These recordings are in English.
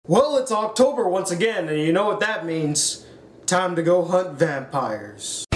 Well, it's October once again, and you know what that means. Time to go hunt vampires.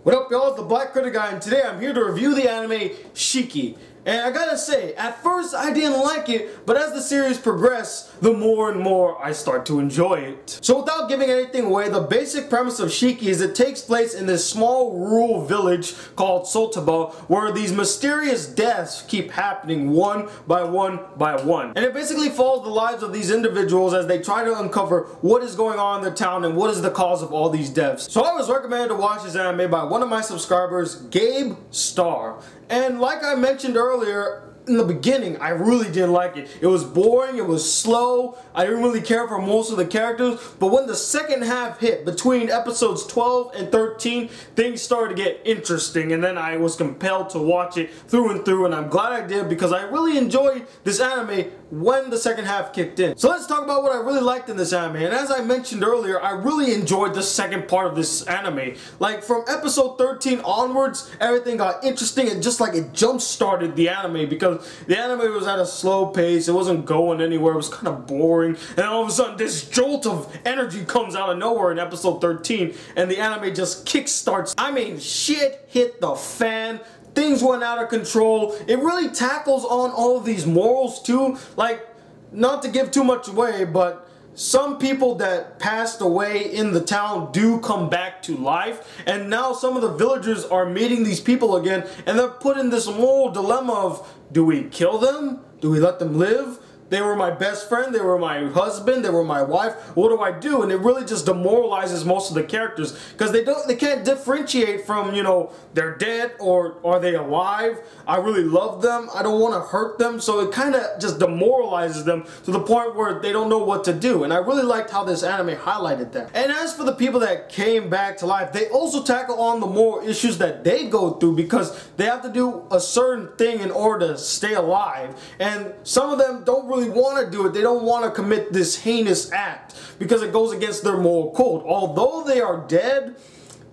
What up, y'all? It's the Black Critic Guy, and today I'm here to review the anime Shiki. And I gotta say, at first I didn't like it, but as the series progressed, the more and more I start to enjoy it. So without giving anything away, the basic premise of Shiki is it takes place in this small rural village called Sotaba, where these mysterious deaths keep happening one by one by one. And it basically follows the lives of these individuals as they try to uncover what is going on in their town and what is the cause of all these deaths. So I was recommended to watch this anime by one of my subscribers, Gabe Star. And like I mentioned earlier, in the beginning, I really didn't like it. It was boring, it was slow, I didn't really care for most of the characters, but when the second half hit, between episodes 12 and 13, things started to get interesting, and then I was compelled to watch it through and through, and I'm glad I did because I really enjoyed this anime when the second half kicked in. So let's talk about what I really liked in this anime, and as I mentioned earlier, I really enjoyed the second part of this anime. Like, from episode 13 onwards, everything got interesting, and just like it jump-started the anime because the anime was at a slow pace, it wasn't going anywhere, it was kind of boring, and all of a sudden this jolt of energy comes out of nowhere in episode 13, and the anime just kickstarts. I mean, shit hit the fan, things went out of control. It really tackles on all of these morals too, like, not to give too much away, but some people that passed away in the town do come back to life, and now some of the villagers are meeting these people again, and they're put in this moral dilemma of, do we kill them? Do we let them live? They were my best friend, they were my husband, they were my wife. What do I do? And it really just demoralizes most of the characters because they can't differentiate from, you know, they're dead or are they alive? I really love them, I don't want to hurt them, so it kind of just demoralizes them to the point where they don't know what to do. And I really liked how this anime highlighted that. And as for the people that came back to life, they also tackle on the moral issues that they go through because they have to do a certain thing in order to stay alive. And some of them don't really want to do it. They don't want to commit this heinous act because it goes against their moral code. Although they are dead,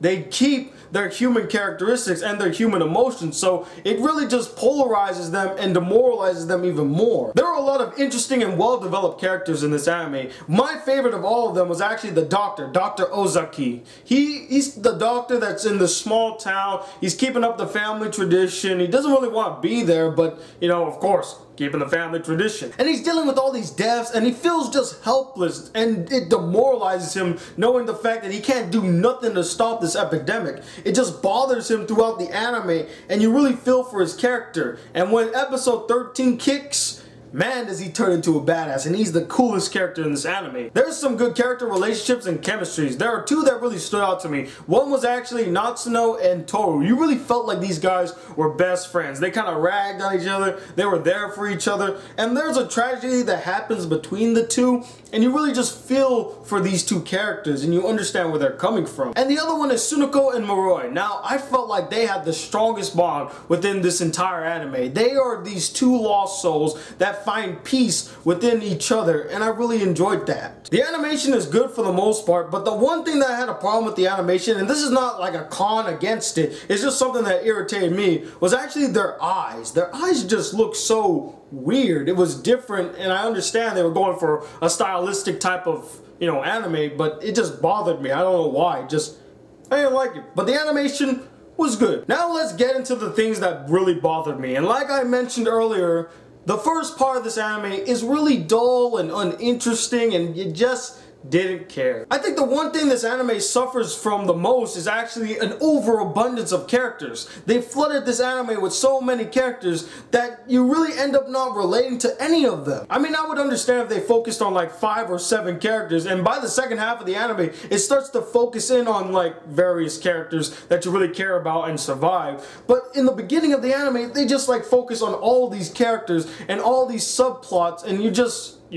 they keep their human characteristics and their human emotions, so it really just polarizes them and demoralizes them even more. There are a lot of interesting and well-developed characters in this anime. My favorite of all of them was actually the doctor, Dr. Ozaki. He's the doctor that's in this small town. He's keeping up the family tradition. He doesn't really want to be there, but, you know, of course, keeping the family tradition. And he's dealing with all these deaths, and he feels just helpless, and it demoralizes him knowing the fact that he can't do nothing to stop this epidemic. It just bothers him throughout the anime, and you really feel for his character. And when episode 13 kicks, man, does he turn into a badass, and he's the coolest character in this anime. There's some good character relationships and chemistries. There are two that really stood out to me. One was actually Natsuno and Toru. You really felt like these guys were best friends. They kind of ragged on each other. They were there for each other. And there's a tragedy that happens between the two, and you really just feel for these two characters, and you understand where they're coming from. And the other one is Sunako and Moroi. Now, I felt like they had the strongest bond within this entire anime. They are these two lost souls that find peace within each other, and I really enjoyed that. The animation is good for the most part, but the one thing that I had a problem with the animation, and this is not like a con against it, it's just something that irritated me, was actually their eyes. Their eyes just look so weird. It was different, and I understand they were going for a stylistic type of, you know, anime, but it just bothered me. I don't know why. I didn't like it. But the animation was good. Now let's get into the things that really bothered me. And like I mentioned earlier, the first part of this anime is really dull and uninteresting, and you just didn't care. I think the one thing this anime suffers from the most is actually an overabundance of characters. They flooded this anime with so many characters that you really end up not relating to any of them. I mean, I would understand if they focused on like 5 or 7 characters, and by the second half of the anime, it starts to focus in on like various characters that you really care about and survive. But in the beginning of the anime, they just like focus on all these characters and all these subplots, and you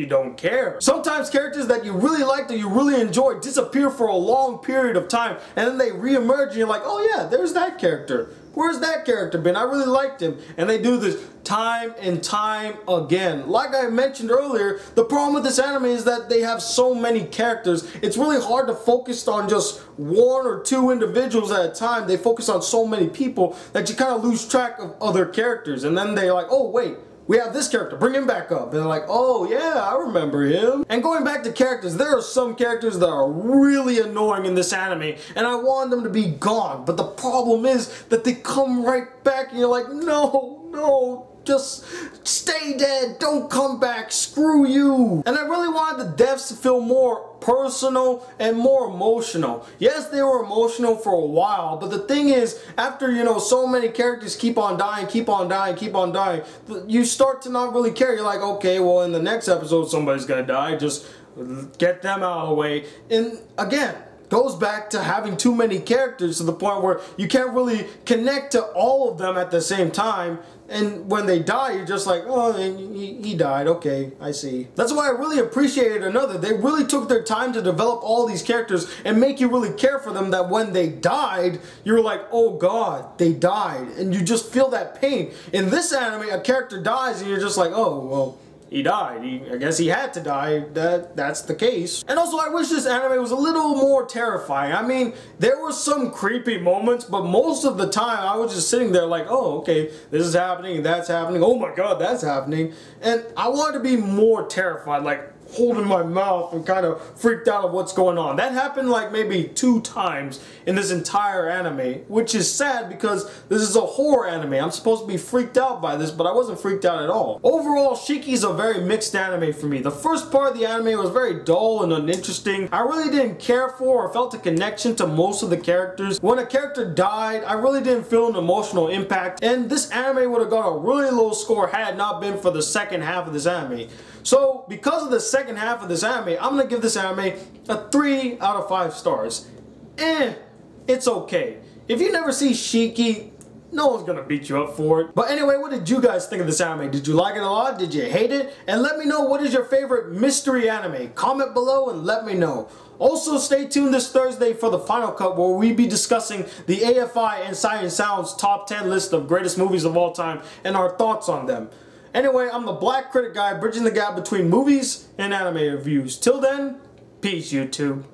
don't care. Sometimes characters that you really liked or you really enjoyed disappear for a long period of time, and then they re-emerge and you're like, oh yeah, there's that character. where's that character been? I really liked him. And they do this time and time again. Like I mentioned earlier, the problem with this anime is that they have so many characters. It's really hard to focus on just one or two individuals at a time. They focus on so many people that you kind of lose track of other characters. And then they're like, oh wait, we have this character, bring him back up. And they're like, oh yeah, I remember him. And going back to characters, there are some characters that are really annoying in this anime, and I want them to be gone. But the problem is that they come right back and you're like, no, just stay dead, don't come back, screw you. And I really wanted the deaths to feel more personal and more emotional. Yes, they were emotional for a while, but the thing is, after, you know, so many characters keep on dying, you start to not really care. You're like, okay, well, in the next episode, somebody's gonna die, just get them out of the way. And again, goes back to having too many characters to the point where you can't really connect to all of them at the same time. And when they die, you're just like, oh, he died, okay, I see. That's why I really appreciated Another. They really took their time to develop all these characters and make you really care for them, that when they died, you're like, oh god, they died. And you just feel that pain. In this anime, a character dies and you're just like, oh, well, he died. I guess he had to die. That's the case. And also, I wish this anime was a little more terrifying. I mean, there were some creepy moments, but most of the time I was just sitting there like, oh, okay, this is happening, that's happening, oh my god, that's happening. And I wanted to be more terrified, like holding my mouth and kind of freaked out of what's going on. That happened like maybe 2 times in this entire anime, which is sad because this is a horror anime. I'm supposed to be freaked out by this, but I wasn't freaked out at all. Overall, Shiki's a very mixed anime for me. The first part of the anime was very dull and uninteresting. I really didn't care for or felt a connection to most of the characters. When a character died, I really didn't feel an emotional impact, and this anime would have got a really low score had it not been for the second half of this anime. So, because of the second half of this anime, I'm gonna give this anime a 3 out of 5 stars. It's okay. If you never see Shiki, no one's gonna beat you up for it. But anyway, what did you guys think of this anime? Did you like it a lot? Did you hate it? And let me know, what is your favorite mystery anime? Comment below and let me know. Also, stay tuned this Thursday for the final cut, where we be discussing the AFI and Sight and Sound's top 10 list of greatest movies of all time and our thoughts on them. Anyway, I'm the Black Critic Guy, bridging the gap between movies and anime reviews. Till then, peace, YouTube.